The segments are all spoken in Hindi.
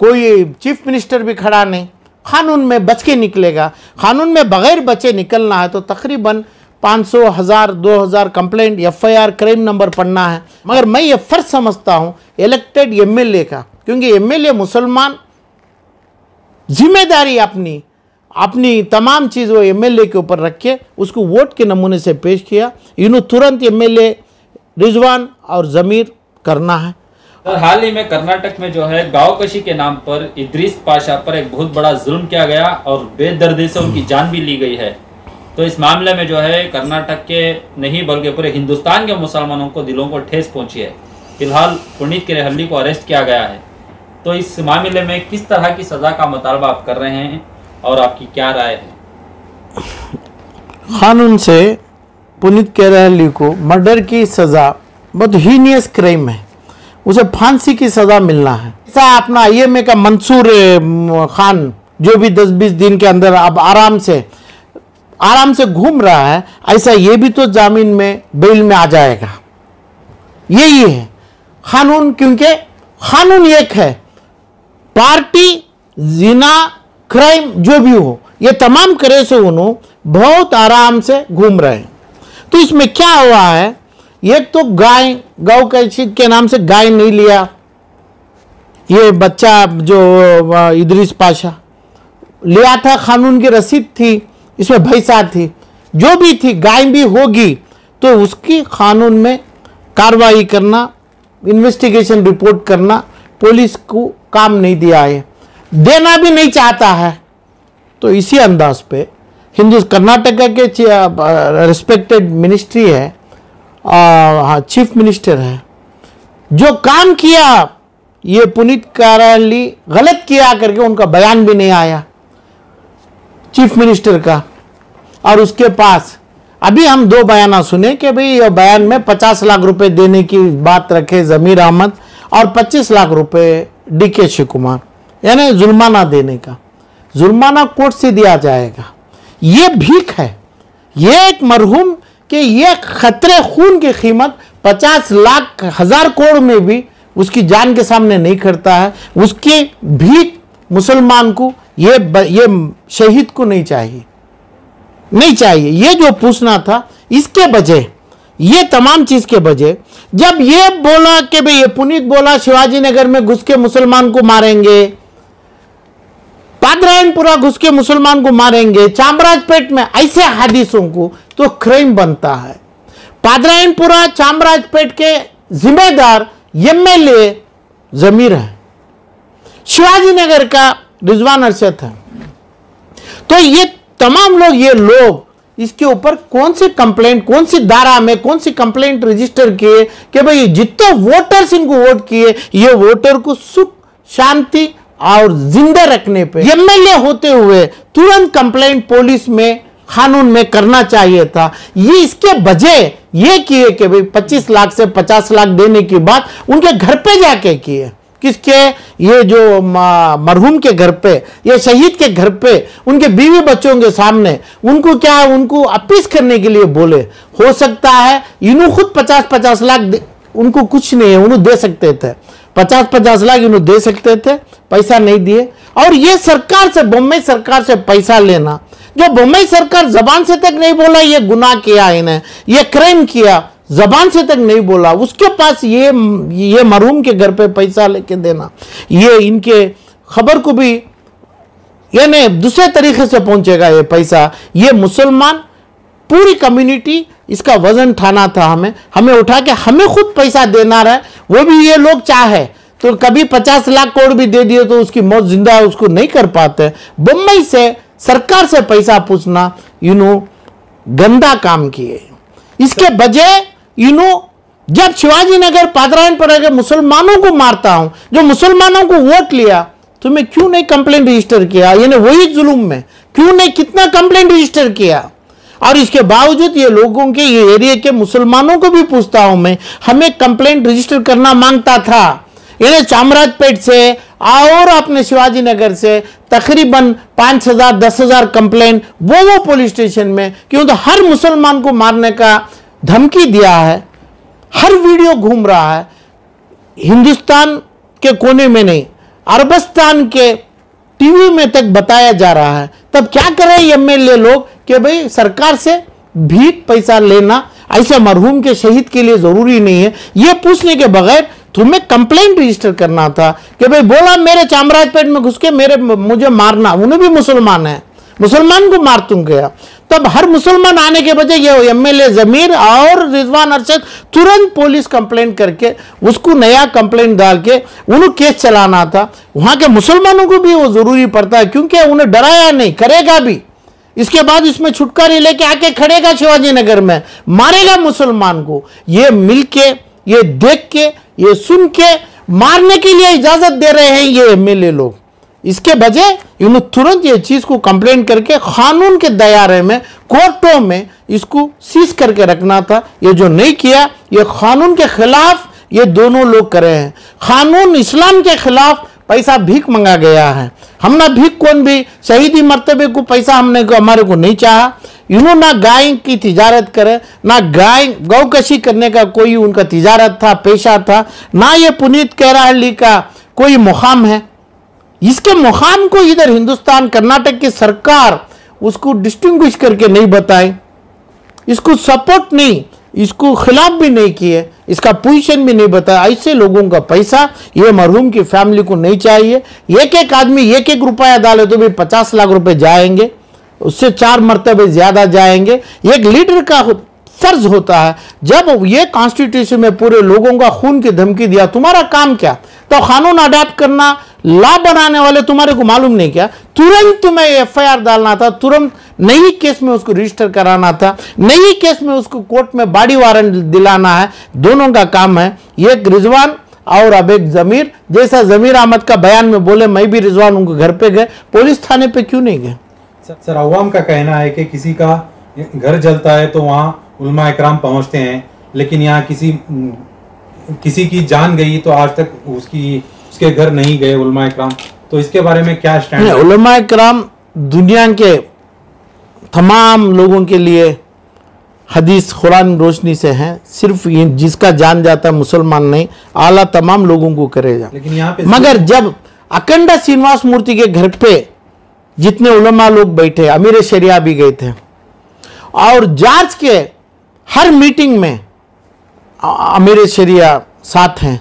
कोई चीफ मिनिस्टर भी खड़ा नहीं, कानून में बच के निकलेगा। कानून में बगैर बचे निकलना है तो तकरीबन 500, 1000, 2000 कंप्लेंट, FIR, क्राइम नंबर पढ़ना है। मगर मैं ये फर्ज समझता हूँ इलेक्टेड MLA का, क्योंकि MLA मुसलमान जिम्मेदारी अपनी तमाम चीज़ वो MLA के ऊपर रख के उसको वोट के नमूने से पेश किया। तुरंत MLA रिजवान और ज़मीर करना है। सर, हाल ही में कर्नाटक में जो है गांवकशी के नाम पर इद्रीस पाशा पर एक बहुत बड़ा जुल्म किया गया और बेदर्दी से उनकी जान भी ली गई है। तो इस मामले में जो है कर्नाटक के नहीं बल्कि पूरे हिंदुस्तान के मुसलमानों को दिलों को ठेस पहुंची है। फिलहाल पुनीत किरेहल्ली को अरेस्ट किया गया है। तो इस मामले में किस तरह की सज़ा का मुतालबा आप कर रहे हैं और आपकी क्या राय है? कानून से पुनीत किरेहल्ली को मर्डर की सज़ा बहुत हीनियस क्राइम है, उसे फांसी की सज़ा मिलना है। ऐसा अपना IMA का मंसूर खान जो भी 10-20 दिन के अंदर अब आराम से घूम रहा है, ऐसा ये भी तो जामीन में बेल में आ जाएगा। यही है कानून, क्योंकि कानून एक है। पार्टी, जिना, क्राइम जो भी हो, ये तमाम करे से उन्होंने बहुत आराम से घूम रहे हैं। तो इसमें क्या हुआ है, एक तो गौ कैशी के नाम से गाय नहीं लिया, ये बच्चा जो इद्रीस पाशा लिया था, कानून की रसीद थी, इसमें भैंसा थी, जो भी थी, गाय भी होगी तो उसकी कानून में कार्रवाई करना, इन्वेस्टिगेशन रिपोर्ट करना पुलिस को काम नहीं दिया है, देना भी नहीं चाहता है। तो इसी अंदाज पे कर्नाटक के रिस्पेक्टेड मिनिस्ट्री है, हाँ चीफ मिनिस्टर है, जो काम किया ये पुनीत किरेहल्ली गलत किया करके उनका बयान भी नहीं आया चीफ मिनिस्टर का। और उसके पास अभी हम 2 बयान सुने कि भाई ये बयान में 50 लाख रुपए देने की बात रखे ज़मीर अहमद और 25 लाख रुपए DK शिव कुमार, यानी जुर्माना देने का। जुर्माना कोर्ट से दिया जाएगा। ये भीख है, ये एक मरहूम के ये खतरे खून की कीमत 50 लाख 1000 करोड़ में भी उसकी जान के सामने नहीं करता है। उसकी भीख मुसलमान को, ये शहीद को नहीं चाहिए। ये जो पूछना था, इसके बजाय, ये तमाम चीज के बजाय जब ये बोला कि भाई ये पुनीत बोला शिवाजी नगर में घुस के मुसलमान को मारेंगे, पादरायनपुरा घुस के मुसलमान को मारेंगे, चामराजपेट में ऐसे हादिसों को तो क्राइम बनता है। पादरायनपुरा चामराजपेट के जिम्मेदार MLA ज़मीर है, शिवाजी नगर का रिजवान अरशद है। तो ये तमाम लोग इसके ऊपर कौन सी कंप्लेंट, कौन सी धारा में कौन सी कंप्लेंट रजिस्टर किए कि भाई जितने वोटर्स इनको वोट किए, ये वोटर को सुख शांति और जिंदा रखने पे MLA होते हुए तुरंत कंप्लेंट पुलिस में कानून में करना चाहिए था। ये इसके बजाय ये किए कि भाई 25 लाख से 50 लाख देने की बात उनके घर पे जाके किए। किसके? ये जो मरहूम के घर पे, ये शहीद के घर पे, उनके बीवी बच्चों के सामने उनको क्या, उनको अपीस करने के लिए बोले। हो सकता है इन्हों खुद 50-50 लाख उनको कुछ नहीं है, उन्होंने दे सकते थे 50-50 लाख, इन्होंने दे सकते थे, पैसा नहीं दिए। और ये सरकार से, बम्बई सरकार से पैसा लेना, जो बम्बई सरकार जबान से तक नहीं बोला ये गुनाह किया इन्हें, ये क्राइम किया, जबान से तक नहीं बोला, उसके पास ये मरहूम के घर पे पैसा लेके देना, ये इनके खबर को भी यानी दूसरे तरीके से पहुंचेगा ये पैसा। ये मुसलमान पूरी कम्युनिटी इसका वजन ठाना था, हमें उठा के हमें खुद पैसा देना रहा, वो भी ये लोग चाहे तो कभी 50 लाख करोड़ भी दे दिए तो उसकी मौत जिंदा है, उसको नहीं कर पाते। बम्बई से सरकार से पैसा पूछना गंदा काम किए। इसके बजाय जब शिवाजी नगर पादरायनपुरा के मुसलमानों को मारता हूं, जो मुसलमानों को वोट लिया, तुम्हें क्यों नहीं कंप्लेंट रजिस्टर किया? यानी वही जुल्म में क्यों नहीं, कितना कंप्लेंट रजिस्टर किया? और इसके बावजूद ये लोगों के, ये एरिया के मुसलमानों को भी पूछता हूं मैं, हमें कंप्लेंट रजिस्टर करना मांगता था। यानी चामराजपेट से और अपने शिवाजी नगर से तकरीबन 5000 10,000 कंप्लेंट वो पुलिस स्टेशन में, क्यों तो हर मुसलमान को मारने का धमकी दिया है, हर वीडियो घूम रहा है हिंदुस्तान के कोने में नहीं, अरबस्तान के टीवी में तक बताया जा रहा है, तब क्या कर रहे हैं एमएलए लोग कि भाई सरकार से भीख पैसा लेना ऐसे मरहूम के शहीद के लिए जरूरी नहीं है। यह पूछने के बगैर तुम्हें कंप्लेंट रजिस्टर करना था कि भाई बोला मेरे चामराजपेट में घुस के मुझे मारना, उन्हें भी मुसलमान है, मुसलमान को मार तुम गया। तब हर मुसलमान आने के बजाय ये एमएलए जमीर और रिजवान अरशद तुरंत पुलिस कंप्लेंट करके उसको नया कंप्लेंट डाल के उन्हें केस चलाना था। वहां के मुसलमानों को भी वो जरूरी पड़ता है, क्योंकि उन्हें डराया नहीं, करेगा भी। इसके बाद इसमें छुटकारा लेके आके खड़ेगा शिवाजी नगर में, मारेगा मुसलमान को। ये मिलके, ये देख के, ये सुन के मारने के लिए इजाजत दे रहे हैं ये एमएलए लोग। इसके बजाय इन्होंने तुरंत ये चीज को कंप्लेंट करके कानून के दायरे में, कोर्टों में इसको सीज करके रखना था। ये जो नहीं किया, ये कानून के खिलाफ ये दोनों लोग कर रहे हैं। कानून इस्लाम के खिलाफ पैसा भीख मंगा गया है। हमने भीख कौन भी शहीदी मर्तबे को पैसा हमारे को नहीं चाहा। इन्होंने ना गाय की तिजारत करे, ना गौकशी करने का कोई उनका तिजारत था, पेशा था, ना ये पुनीत कैराहल्ली का कोई मुकाम है। इसके मुकाम को इधर हिंदुस्तान, कर्नाटक की सरकार उसको डिस्टिंग्विश करके नहीं बताए, इसको सपोर्ट नहीं, इसको खिलाफ भी नहीं किए, इसका पोजीशन भी नहीं बताया। ऐसे लोगों का पैसा ये मरहूम की फैमिली को नहीं चाहिए। एक एक आदमी एक एक रुपया डाले तो भी 50 लाख रुपए जाएंगे, उससे 4 मरतबे ज्यादा जाएंगे। एक लीडर का फर्ज होता है, जब ये कॉन्स्टिट्यूशन में पूरे लोगों का खून की धमकी दिया, तुम्हारा काम क्या? तो कानून अडॉप्ट करना, लॉ बनाने वाले तुम्हारे को मालूम नहीं क्या? तुरंत तुम्हें एफआईआर डालना था, तुरंत नई केस में उसको रजिस्टर कराना था, नई केस में उसको कोर्ट में बॉडी वारंट दिलाना है। दोनों का काम है। एक रिजवान और अब एक जमीर, जैसा जमीर अहमद का बयान में बोले मैं भी रिजवान उनके घर पे गए, पुलिस थाने पे क्यों नहीं गए? सर, अवाम का कहना है कि किसी का घर जलता है तो वहाँ उलमा इकराम पहुँचते हैं, लेकिन यहाँ किसी की जान गई तो आज तक उसके घर नहीं गए उलमा इकराम। तो इसके बारे में क्या स्टैंड है? उलमा इकराम दुनिया के तमाम लोगों के लिए हदीस कुरान रोशनी से हैं। सिर्फ जिसका जान जाता है मुसलमान नहीं, आला तमाम लोगों को करेगा। लेकिन यहाँ पे मगर जब अखंडा श्रीनिवास मूर्ति के घर पे जितने उलमा लोग बैठे, अमीर शरिया भी गए थे, और जज के हर मीटिंग में अमीर शरिया साथ हैं,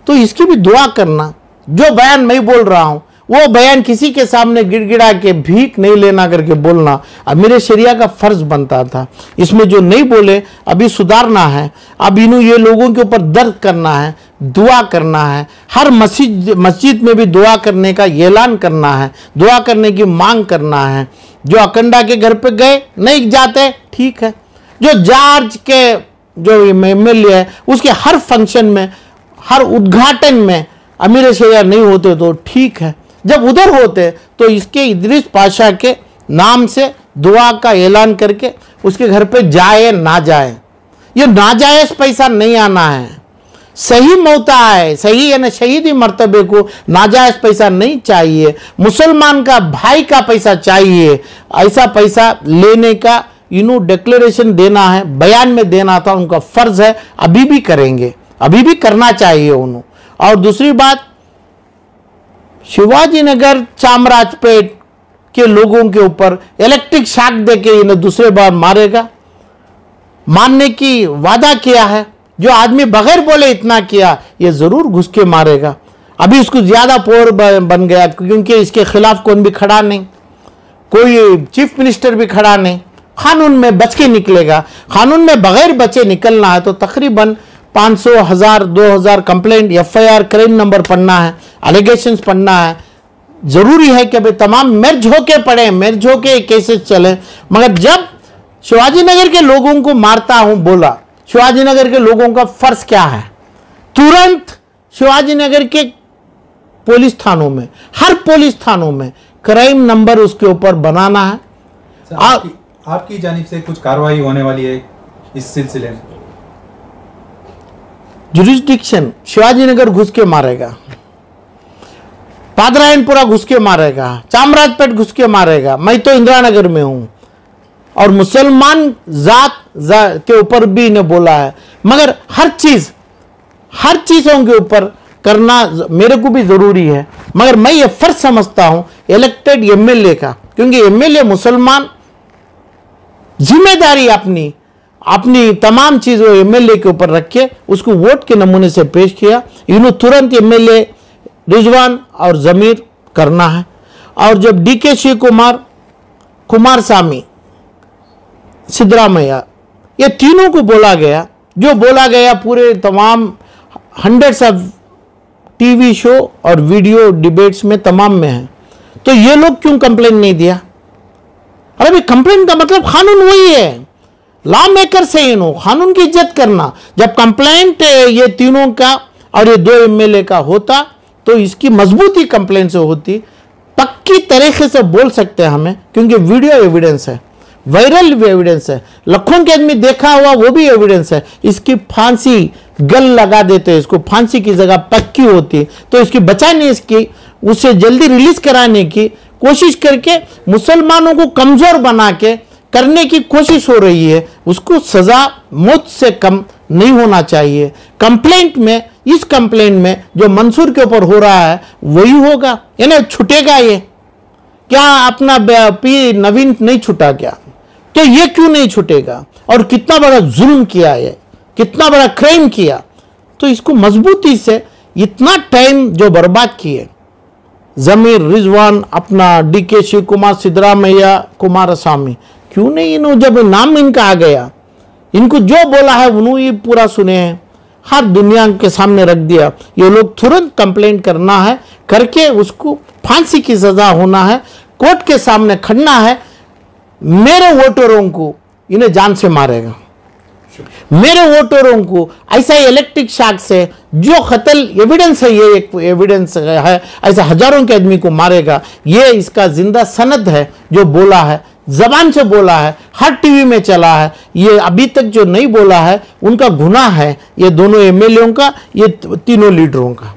तो इसकी भी दुआ करना। जो बयान मैं बोल रहा हूं वो बयान किसी के सामने गिड़गिड़ा के भीख नहीं लेना करके बोलना अमीर शरिया का फर्ज बनता था। इसमें जो नहीं बोले अभी सुधारना है। अब इन्हों ये लोगों के ऊपर दर्द करना है, दुआ करना है। हर मस्जिद में भी दुआ करने का ऐलान करना है, दुआ करने की मांग करना है। जो अखंडा के घर पे गए नहीं जाते ठीक है, जो जॉर्ज के जो एमएलए है उसके हर फंक्शन में, हर उद्घाटन में अमीर शरिया नहीं होते तो ठीक है। जब उधर होते तो इसके इदरीस पाशा के नाम से दुआ का ऐलान करके उसके घर पे जाए ना जाए, ये नाजायज पैसा नहीं आना है। सही मौता है, सही है ना, शहीदी मर्तबे को नाजायज पैसा नहीं चाहिए। मुसलमान का भाई का पैसा चाहिए। ऐसा पैसा लेने का इन्हों डिक्लेरेशन देना है, बयान में देना था, उनका फर्ज है। अभी भी करेंगे, अभी भी करना चाहिए उन्होंने। और दूसरी बात, शिवाजी नगर चामराजपेट के लोगों के ऊपर इलेक्ट्रिक शॉक देके इन्हें दूसरे बार मारेगा, मारने की वादा किया है। जो आदमी बगैर बोले इतना किया, ये जरूर घुस के मारेगा। अभी इसको ज्यादा पोर बन गया, क्योंकि इसके खिलाफ कौन भी खड़ा नहीं, कोई चीफ मिनिस्टर भी खड़ा नहीं। कानून में बच के निकलेगा। कानून में बगैर बचे निकलना है तो तकरीबन 500, 1000, 2000 कंप्लेंट, एफआईआर, क्राइम नंबर पढ़ना है, एलिगेशंस पढ़ना है। जरूरी है कि भाई तमाम मेर्ज होके पढ़े, मेर्ज होके केसेस चले। मगर जब शिवाजी नगर के लोगों को मारता हूं बोला, शिवाजी नगर के लोगों का फर्ज क्या है? तुरंत शिवाजी नगर के पुलिस थानों में, हर पुलिस थानों में क्राइम नंबर उसके ऊपर बनाना है। आपकी जानिब से कुछ कार्रवाई होने वाली है इस सिलसिले में? जुरिस्डिक्शन शिवाजी नगर घुस के मारेगा, पादरायनपुरा घुस के मारेगा, चामराजपेट घुस के मारेगा। मैं तो इंदिरा नगर में हूं और मुसलमान जात के ऊपर भी इन्हें बोला है। मगर हर चीजों के ऊपर करना मेरे को भी जरूरी है, मगर मैं ये फर्ज समझता हूं इलेक्टेड एमएलए का, क्योंकि एमएलए मुसलमान जिम्मेदारी अपनी अपनी तमाम चीजों एमएलए के ऊपर रखे, उसको वोट के नमूने से पेश किया। इन्होंने तुरंत एमएलए रिजवान और जमीर करना है। और जब डीके शिव कुमार, कुमारस्वामी, सिद्धरामैया, ये तीनों को बोला गया, जो बोला गया पूरे तमाम हंड्रेड्स ऑफ टीवी शो और वीडियो डिबेट्स में तमाम में है, तो ये लोग क्यों कंप्लेन नहीं दिया? अरे भाई कंप्लेन का मतलब कानून वही है, लॉ मेकर से इन्हों कानून की इज्जत करना। जब कंप्लेंट ये तीनों का और ये 2 एमएलए का होता तो इसकी मजबूती कंप्लेंट से होती, पक्की तरीके से बोल सकते हैं हमें, क्योंकि वीडियो एविडेंस है, वायरल भी एविडेंस है, लाखों के आदमी देखा हुआ वो भी एविडेंस है। इसकी फांसी गल लगा देते, इसको फांसी की जगह पक्की होती तो इसकी बचाने, इसकी उसे जल्दी रिलीज कराने की कोशिश करके मुसलमानों को कमजोर बना के करने की कोशिश हो रही है। उसको सजा मौत से कम नहीं होना चाहिए। कंप्लेंट में, इस कंप्लेंट में जो मंसूर के ऊपर हो रहा है वही होगा, यानी छूटेगा ये। क्या अपना पी नवीन नहीं छूटा क्या? तो ये क्यों नहीं छूटेगा? और कितना बड़ा जुल्म किया है, कितना बड़ा क्राइम किया, तो इसको मजबूती से इतना टाइम जो बर्बाद किए जमीर, रिजवान, अपना डीके शिव कुमार, सिद्धरामैया, कुमारस्वामी, क्यों नहीं इन्हों, जब नाम इनका आ गया, इनको जो बोला है उन्होंने पूरा सुने हैं, हर दुनिया के सामने रख दिया। ये लोग तुरंत कंप्लेंट करना है, करके उसको फांसी की सजा होना है, कोर्ट के सामने खड़ना है। मेरे वोटरों को इन्हें जान से मारेगा, मेरे वोटरों को ऐसा इलेक्ट्रिक शॉक से जो कत्ल एविडेंस है, ये एक एविडेंस है, ऐसा हजारों के आदमी को मारेगा। ये इसका जिंदा सनद है, जो बोला है, जबान से बोला है, हर टीवी में चला है। ये अभी तक जो नहीं बोला है उनका गुनाह है, ये दोनों एमएलएओं का, ये तीनों लीडरों का।